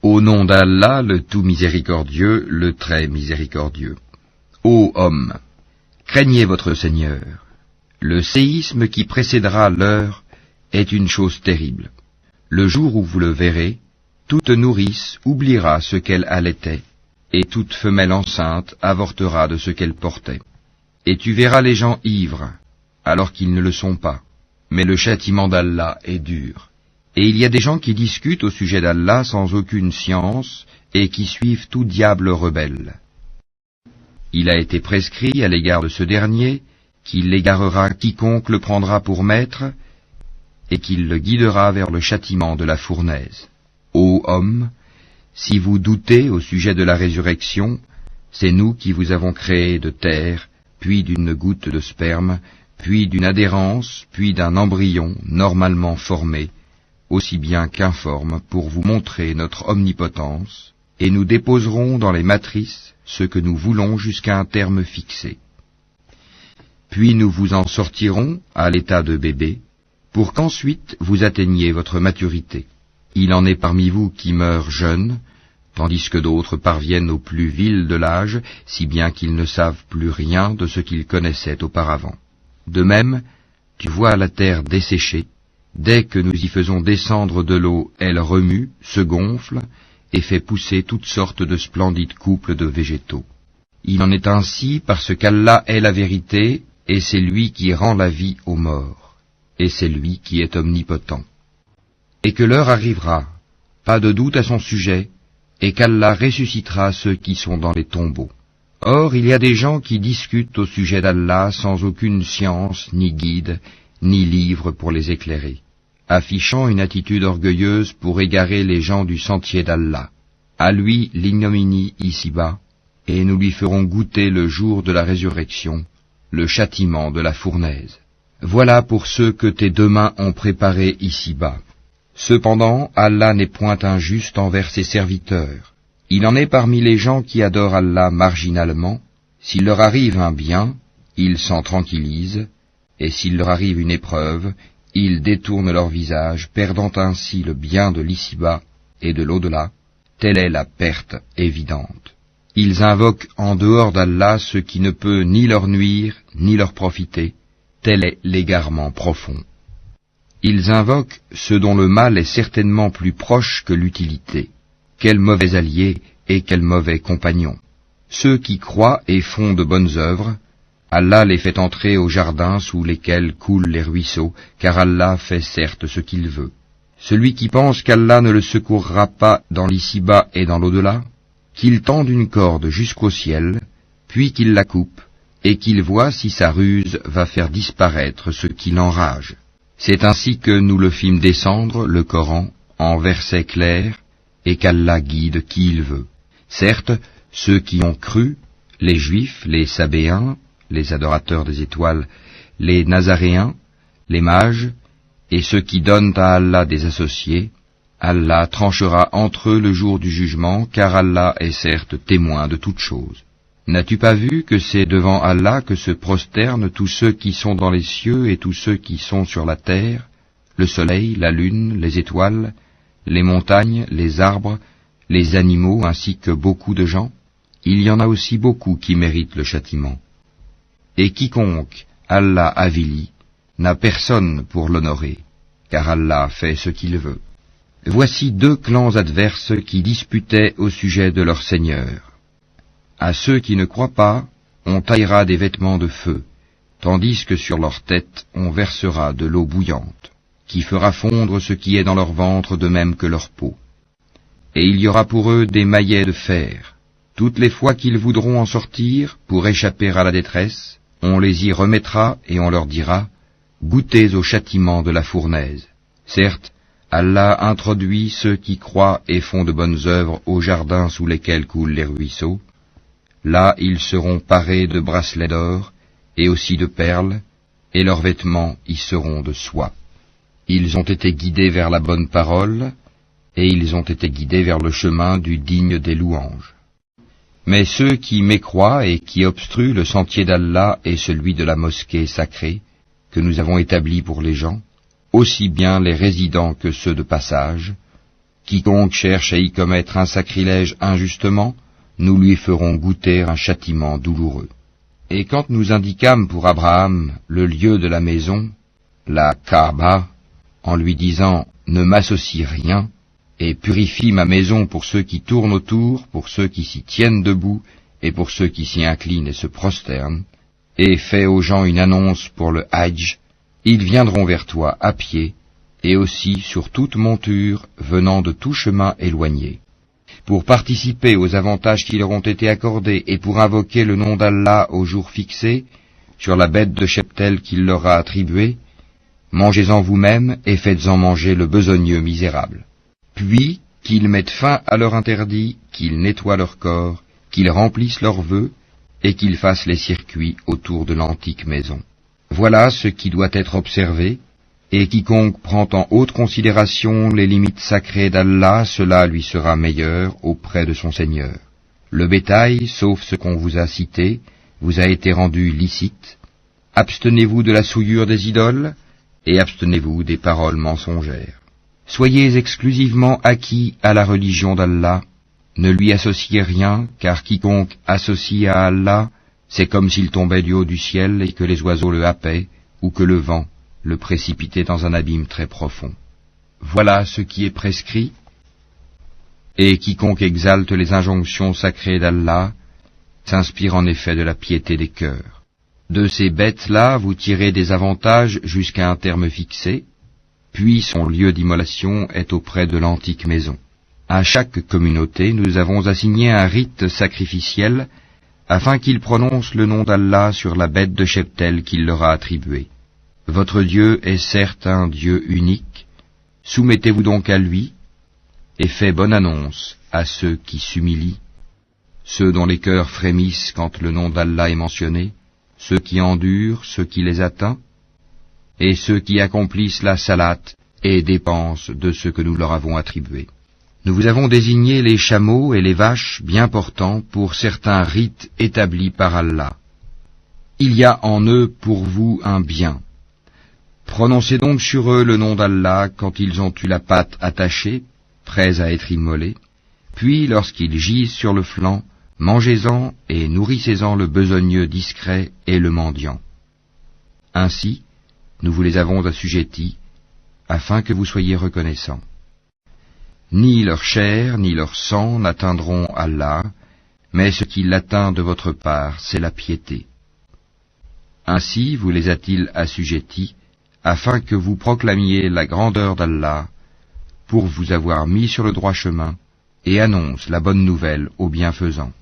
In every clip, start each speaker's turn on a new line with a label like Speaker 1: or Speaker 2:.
Speaker 1: Au nom d'Allah, le tout miséricordieux, le très miséricordieux. Ô hommes, craignez votre Seigneur. Le séisme qui précédera l'heure est une chose terrible. Le jour où vous le verrez, toute nourrice oubliera ce qu'elle allaitait, et toute femelle enceinte avortera de ce qu'elle portait. Et tu verras les gens ivres, alors qu'ils ne le sont pas. Mais le châtiment d'Allah est dur. Et il y a des gens qui discutent au sujet d'Allah sans aucune science, et qui suivent tout diable rebelle. Il a été prescrit à l'égard de ce dernier, qu'il égarera quiconque le prendra pour maître, et qu'il le guidera vers le châtiment de la fournaise. Ô hommes, si vous doutez au sujet de la résurrection, c'est nous qui vous avons créé de terre, puis d'une goutte de sperme, puis d'une adhérence, puis d'un embryon normalement formé, aussi bien qu'informe, pour vous montrer notre omnipotence, et nous déposerons dans les matrices ce que nous voulons jusqu'à un terme fixé. Puis nous vous en sortirons à l'état de bébé, pour qu'ensuite vous atteigniez votre maturité. Il en est parmi vous qui meurent jeunes, tandis que d'autres parviennent au plus vil de l'âge, si bien qu'ils ne savent plus rien de ce qu'ils connaissaient auparavant. De même, tu vois la terre desséchée, dès que nous y faisons descendre de l'eau, elle remue, se gonfle, et fait pousser toutes sortes de splendides couples de végétaux. Il en est ainsi parce qu'Allah est la vérité, et c'est lui qui rend la vie aux morts, et c'est lui qui est omnipotent. Et que l'heure arrivera, pas de doute à son sujet, et qu'Allah ressuscitera ceux qui sont dans les tombeaux. Or, il y a des gens qui discutent au sujet d'Allah sans aucune science, ni guide, ni livre pour les éclairer, affichant une attitude orgueilleuse pour égarer les gens du sentier d'Allah. À lui l'ignominie ici-bas, et nous lui ferons goûter le jour de la résurrection, le châtiment de la fournaise. Voilà pour ceux que tes deux mains ont préparés ici-bas. Cependant, Allah n'est point injuste envers ses serviteurs. Il en est parmi les gens qui adorent Allah marginalement. S'il leur arrive un bien, ils s'en tranquillisent, et s'il leur arrive une épreuve, ils détournent leur visage, perdant ainsi le bien de l'ici-bas et de l'au-delà. Telle est la perte évidente. Ils invoquent en dehors d'Allah ce qui ne peut ni leur nuire, ni leur profiter. Tel est l'égarement profond. Ils invoquent ce dont le mal est certainement plus proche que l'utilité. Quel mauvais allié et quel mauvais compagnon. Ceux qui croient et font de bonnes œuvres, Allah les fait entrer au jardin sous lesquels coulent les ruisseaux, car Allah fait certes ce qu'il veut. Celui qui pense qu'Allah ne le secourra pas dans l'ici-bas et dans l'au-delà, qu'il tende une corde jusqu'au ciel, puis qu'il la coupe, et qu'il voit si sa ruse va faire disparaître ce qui l'enrage. C'est ainsi que nous le fîmes descendre, le Coran, en versets clairs, et qu'Allah guide qui il veut. Certes, ceux qui ont cru, les Juifs, les Sabéens, les adorateurs des étoiles, les Nazaréens, les mages, et ceux qui donnent à Allah des associés, Allah tranchera entre eux le jour du jugement, car Allah est certes témoin de toutes choses. N'as-tu pas vu que c'est devant Allah que se prosternent tous ceux qui sont dans les cieux et tous ceux qui sont sur la terre, le soleil, la lune, les étoiles, les montagnes, les arbres, les animaux, ainsi que beaucoup de gens? Il y en a aussi beaucoup qui méritent le châtiment. Et quiconque Allah avilit n'a personne pour l'honorer, car Allah fait ce qu'il veut. Voici deux clans adverses qui disputaient au sujet de leur Seigneur. À ceux qui ne croient pas, on taillera des vêtements de feu, tandis que sur leur tête on versera de l'eau bouillante, qui fera fondre ce qui est dans leur ventre de même que leur peau. Et il y aura pour eux des maillets de fer. Toutes les fois qu'ils voudront en sortir, pour échapper à la détresse, on les y remettra et on leur dira, « Goûtez au châtiment de la fournaise. » Certes, Allah introduit ceux qui croient et font de bonnes œuvres au jardin sous lesquels coulent les ruisseaux. Là, ils seront parés de bracelets d'or et aussi de perles, et leurs vêtements y seront de soie. Ils ont été guidés vers la bonne parole, et ils ont été guidés vers le chemin du digne des louanges. Mais ceux qui mécroient et qui obstruent le sentier d'Allah et celui de la mosquée sacrée, que nous avons établi pour les gens, aussi bien les résidents que ceux de passage, Quiconque cherche à y commettre un sacrilège injustement, nous lui ferons goûter un châtiment douloureux. Et quand nous indiquâmes pour Abraham le lieu de la maison, la Kaaba, en lui disant « Ne m'associe rien » et purifie ma maison pour ceux qui tournent autour, pour ceux qui s'y tiennent debout et pour ceux qui s'y inclinent et se prosternent, et fais aux gens une annonce pour le Hajj, ils viendront vers toi à pied, et aussi sur toute monture venant de tout chemin éloigné, pour participer aux avantages qui leur ont été accordés et pour invoquer le nom d'Allah au jour fixé, sur la bête de cheptel qu'il leur a attribuée. Mangez-en vous-même et faites-en manger le besogneux misérable. Puis qu'ils mettent fin à leur interdit, qu'ils nettoient leur corps, qu'ils remplissent leurs vœux, et qu'ils fassent les circuits autour de l'antique maison. Voilà ce qui doit être observé, et quiconque prend en haute considération les limites sacrées d'Allah, cela lui sera meilleur auprès de son Seigneur. Le bétail, sauf ce qu'on vous a cité, vous a été rendu licite. Abstenez-vous de la souillure des idoles, et abstenez-vous des paroles mensongères. Soyez exclusivement acquis à la religion d'Allah, ne lui associez rien, car quiconque associe à Allah, c'est comme s'il tombait du haut du ciel et que les oiseaux le happaient, ou que le vent le précipitait dans un abîme très profond. Voilà ce qui est prescrit, et quiconque exalte les injonctions sacrées d'Allah, s'inspire en effet de la piété des cœurs. De ces bêtes-là, vous tirez des avantages jusqu'à un terme fixé, puis son lieu d'immolation est auprès de l'antique maison. À chaque communauté, nous avons assigné un rite sacrificiel, afin qu'il prononce le nom d'Allah sur la bête de cheptel qu'il leur a attribuée. Votre Dieu est certes un Dieu unique, soumettez-vous donc à lui, et faites bonne annonce à ceux qui s'humilient, ceux dont les cœurs frémissent quand le nom d'Allah est mentionné, ceux qui endurent, ceux qui les atteignent, et ceux qui accomplissent la salate et dépensent de ce que nous leur avons attribué. Nous vous avons désigné les chameaux et les vaches bien portants pour certains rites établis par Allah. Il y a en eux pour vous un bien. Prononcez donc sur eux le nom d'Allah quand ils ont eu la patte attachée, prêts à être immolés, puis lorsqu'ils gisent sur le flanc, mangez-en et nourrissez-en le besogneux discret et le mendiant. Ainsi, nous vous les avons assujettis, afin que vous soyez reconnaissants. Ni leur chair, ni leur sang n'atteindront Allah, mais ce qui l'atteint de votre part, c'est la piété. Ainsi vous les a-t-il assujettis, afin que vous proclamiez la grandeur d'Allah, pour vous avoir mis sur le droit chemin, et annonce la bonne nouvelle aux bienfaisants.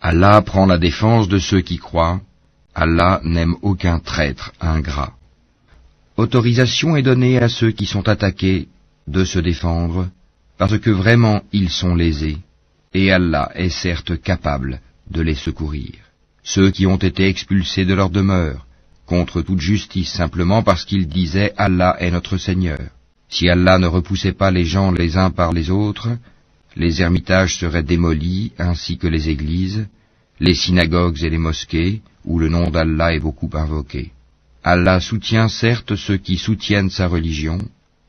Speaker 1: Allah prend la défense de ceux qui croient, Allah n'aime aucun traître ingrat. Autorisation est donnée à ceux qui sont attaqués de se défendre, parce que vraiment ils sont lésés, et Allah est certes capable de les secourir. Ceux qui ont été expulsés de leur demeure, contre toute justice simplement parce qu'ils disaient « Allah est notre Seigneur ». Si Allah ne repoussait pas les gens les uns par les autres, les ermitages seraient démolis ainsi que les églises, les synagogues et les mosquées, où le nom d'Allah est beaucoup invoqué. Allah soutient certes ceux qui soutiennent sa religion,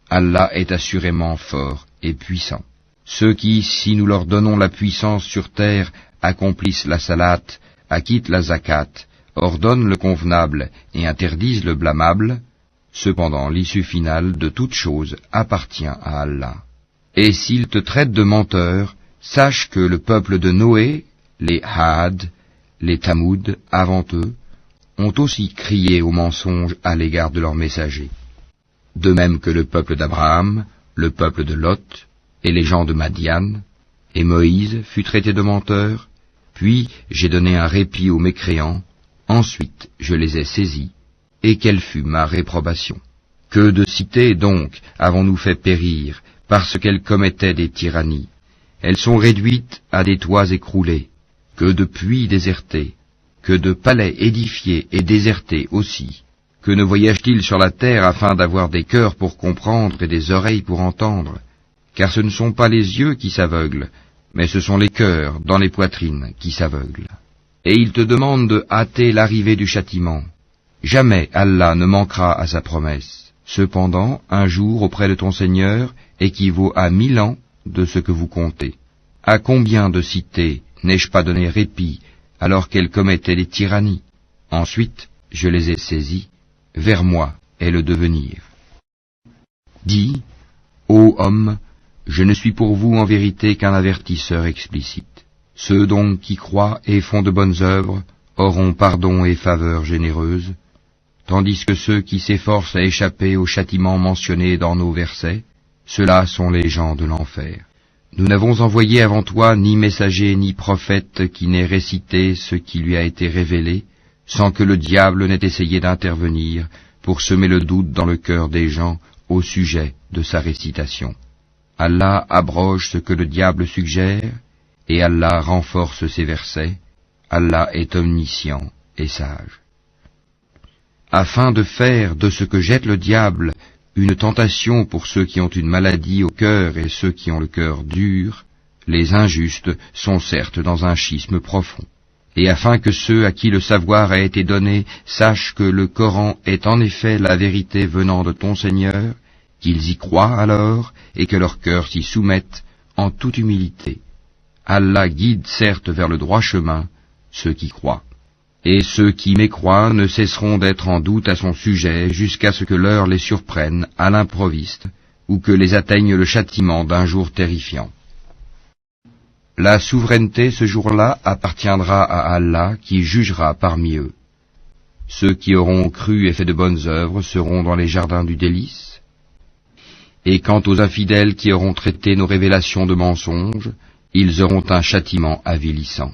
Speaker 1: Allah est assurément fort et puissant. Ceux qui, si nous leur donnons la puissance sur terre, accomplissent la salate, acquittent la zakat, ordonnent le convenable et interdisent le blâmable, cependant l'issue finale de toute chose appartient à Allah. Et s'ils te traitent de menteur, sache que le peuple de Noé, les Had, les Tamoud, avant eux, ont aussi crié au mensonge à l'égard de leurs messagers. De même que le peuple d'Abraham, le peuple de Lot, et les gens de Madian, et Moïse fut traité de menteur, puis j'ai donné un répit aux mécréants, ensuite je les ai saisis, et quelle fut ma réprobation. Que de cités donc avons-nous fait périr, parce qu'elles commettaient des tyrannies. Elles sont réduites à des toits écroulés, que de puits désertés, que de palais édifiés et désertés aussi. Que ne voyage-t-il sur la terre afin d'avoir des cœurs pour comprendre et des oreilles pour entendre? Car ce ne sont pas les yeux qui s'aveuglent, mais ce sont les cœurs dans les poitrines qui s'aveuglent. Et il te demande de hâter l'arrivée du châtiment. Jamais Allah ne manquera à sa promesse. Cependant, un jour auprès de ton Seigneur équivaut à 1000 ans, de ce que vous comptez. À combien de cités n'ai-je pas donné répit alors qu'elles commettaient des tyrannies? Ensuite, je les ai saisies. Vers moi est le devenir. Dis, ô homme, je ne suis pour vous en vérité qu'un avertisseur explicite. Ceux donc qui croient et font de bonnes œuvres auront pardon et faveur généreuse, tandis que ceux qui s'efforcent à échapper au châtiment mentionné dans nos versets, ceux-là sont les gens de l'enfer. Nous n'avons envoyé avant toi ni messager ni prophète qui n'ait récité ce qui lui a été révélé, sans que le diable n'ait essayé d'intervenir pour semer le doute dans le cœur des gens au sujet de sa récitation. Allah abroge ce que le diable suggère, et Allah renforce ses versets. Allah est omniscient et sage. Afin de faire de ce que jette le diable une tentation pour ceux qui ont une maladie au cœur et ceux qui ont le cœur dur, les injustes sont certes dans un schisme profond. Et afin que ceux à qui le savoir a été donné sachent que le Coran est en effet la vérité venant de ton Seigneur, qu'ils y croient alors et que leur cœur s'y soumette en toute humilité. Allah guide certes vers le droit chemin ceux qui croient. Et ceux qui mécroient ne cesseront d'être en doute à son sujet jusqu'à ce que l'heure les surprenne à l'improviste ou que les atteigne le châtiment d'un jour terrifiant. La souveraineté ce jour-là appartiendra à Allah qui jugera parmi eux. Ceux qui auront cru et fait de bonnes œuvres seront dans les jardins du délice. Et quant aux infidèles qui auront traité nos révélations de mensonges, ils auront un châtiment avilissant.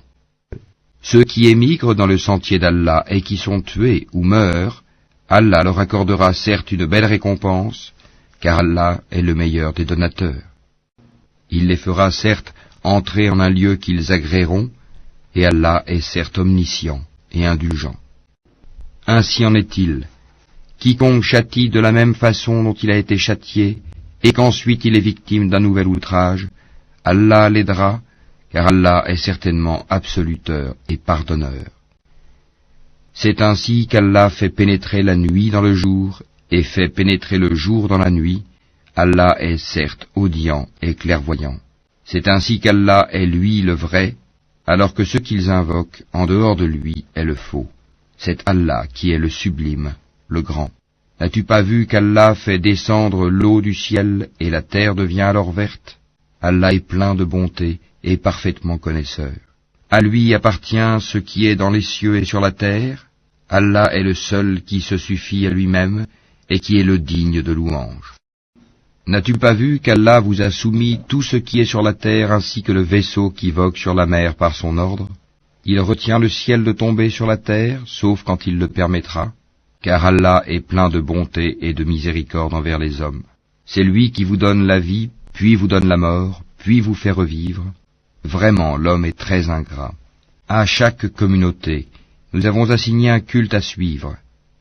Speaker 1: Ceux qui émigrent dans le sentier d'Allah et qui sont tués ou meurent, Allah leur accordera certes une belle récompense, car Allah est le meilleur des donateurs. Il les fera certes entrer en un lieu qu'ils agréeront, et Allah est certes omniscient et indulgent. Ainsi en est-il. Quiconque châtie de la même façon dont il a été châtié, et qu'ensuite il est victime d'un nouvel outrage, Allah l'aidera, car Allah est certainement absoluteur et pardonneur. C'est ainsi qu'Allah fait pénétrer la nuit dans le jour, et fait pénétrer le jour dans la nuit. Allah est certes audient et clairvoyant. C'est ainsi qu'Allah est lui le vrai, alors que ce qu'ils invoquent en dehors de lui est le faux. C'est Allah qui est le sublime, le grand. N'as-tu pas vu qu'Allah fait descendre l'eau du ciel et la terre devient alors verte? Allah est plein de bonté et parfaitement connaisseur. À lui appartient ce qui est dans les cieux et sur la terre. Allah est le seul qui se suffit à lui-même et qui est le digne de louange. N'as-tu pas vu qu'Allah vous a soumis tout ce qui est sur la terre ainsi que le vaisseau qui vogue sur la mer par son ordre? Il retient le ciel de tomber sur la terre, sauf quand il le permettra, car Allah est plein de bonté et de miséricorde envers les hommes. C'est lui qui vous donne la vie, puis vous donne la mort, puis vous fait revivre. Vraiment, l'homme est très ingrat. À chaque communauté, nous avons assigné un culte à suivre.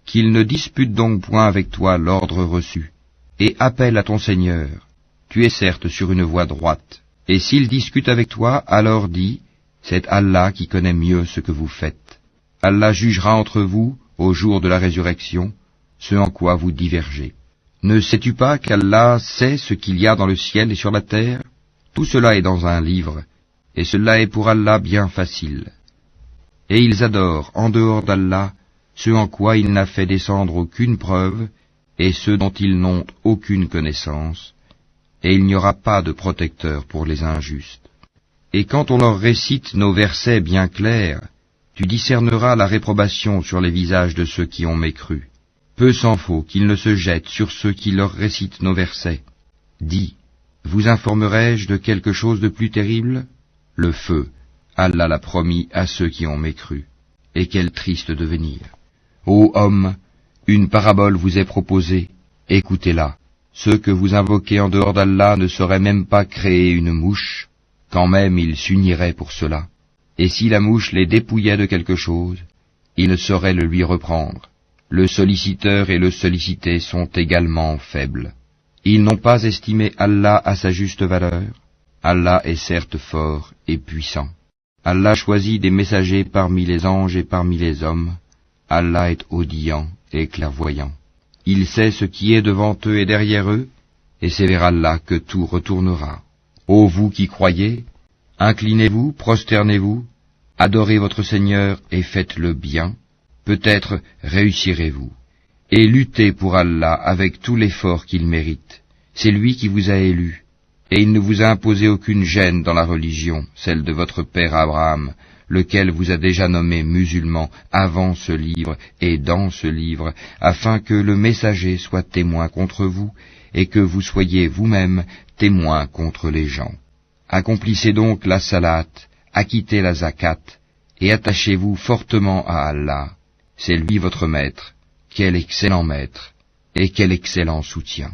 Speaker 1: Qu'il ne dispute donc point avec toi l'ordre reçu. Et appelle à ton Seigneur. Tu es certes sur une voie droite. Et s'il discute avec toi, alors dis, c'est Allah qui connaît mieux ce que vous faites. Allah jugera entre vous, au jour de la résurrection, ce en quoi vous divergez. Ne sais-tu pas qu'Allah sait ce qu'il y a dans le ciel et sur la terre? Tout cela est dans un livre, et cela est pour Allah bien facile. Et ils adorent, en dehors d'Allah, ce en quoi il n'a fait descendre aucune preuve, et ceux dont ils n'ont aucune connaissance, et il n'y aura pas de protecteur pour les injustes. Et quand on leur récite nos versets bien clairs, tu discerneras la réprobation sur les visages de ceux qui ont mécru. Peu s'en faut qu'ils ne se jettent sur ceux qui leur récitent nos versets. Dis, vous informerai-je de quelque chose de plus terrible? Le feu, Allah l'a promis à ceux qui ont mécru. Et quel triste devenir. Ô homme, une parabole vous est proposée, écoutez-la. Ceux que vous invoquez en dehors d'Allah ne sauraient même pas créer une mouche, quand même ils s'uniraient pour cela. Et si la mouche les dépouillait de quelque chose, ils ne sauraient le lui reprendre. Le solliciteur et le sollicité sont également faibles. Ils n'ont pas estimé Allah à sa juste valeur. Allah est certes fort et puissant. Allah choisit des messagers parmi les anges et parmi les hommes. Allah est audient et clairvoyant. Il sait ce qui est devant eux et derrière eux, et c'est vers Allah que tout retournera. Ô vous qui croyez, inclinez-vous, prosternez-vous, adorez votre Seigneur et faites le bien, peut-être réussirez-vous. Et luttez pour Allah avec tout l'effort qu'il mérite. C'est lui qui vous a élu, et il ne vous a imposé aucune gêne dans la religion, celle de votre père Abraham, lequel vous a déjà nommé musulman avant ce livre et dans ce livre, afin que le messager soit témoin contre vous, et que vous soyez vous-même témoin contre les gens. Accomplissez donc la salat, acquittez la zakat, et attachez-vous fortement à Allah. C'est lui votre maître. Quel excellent maître, et quel excellent soutien.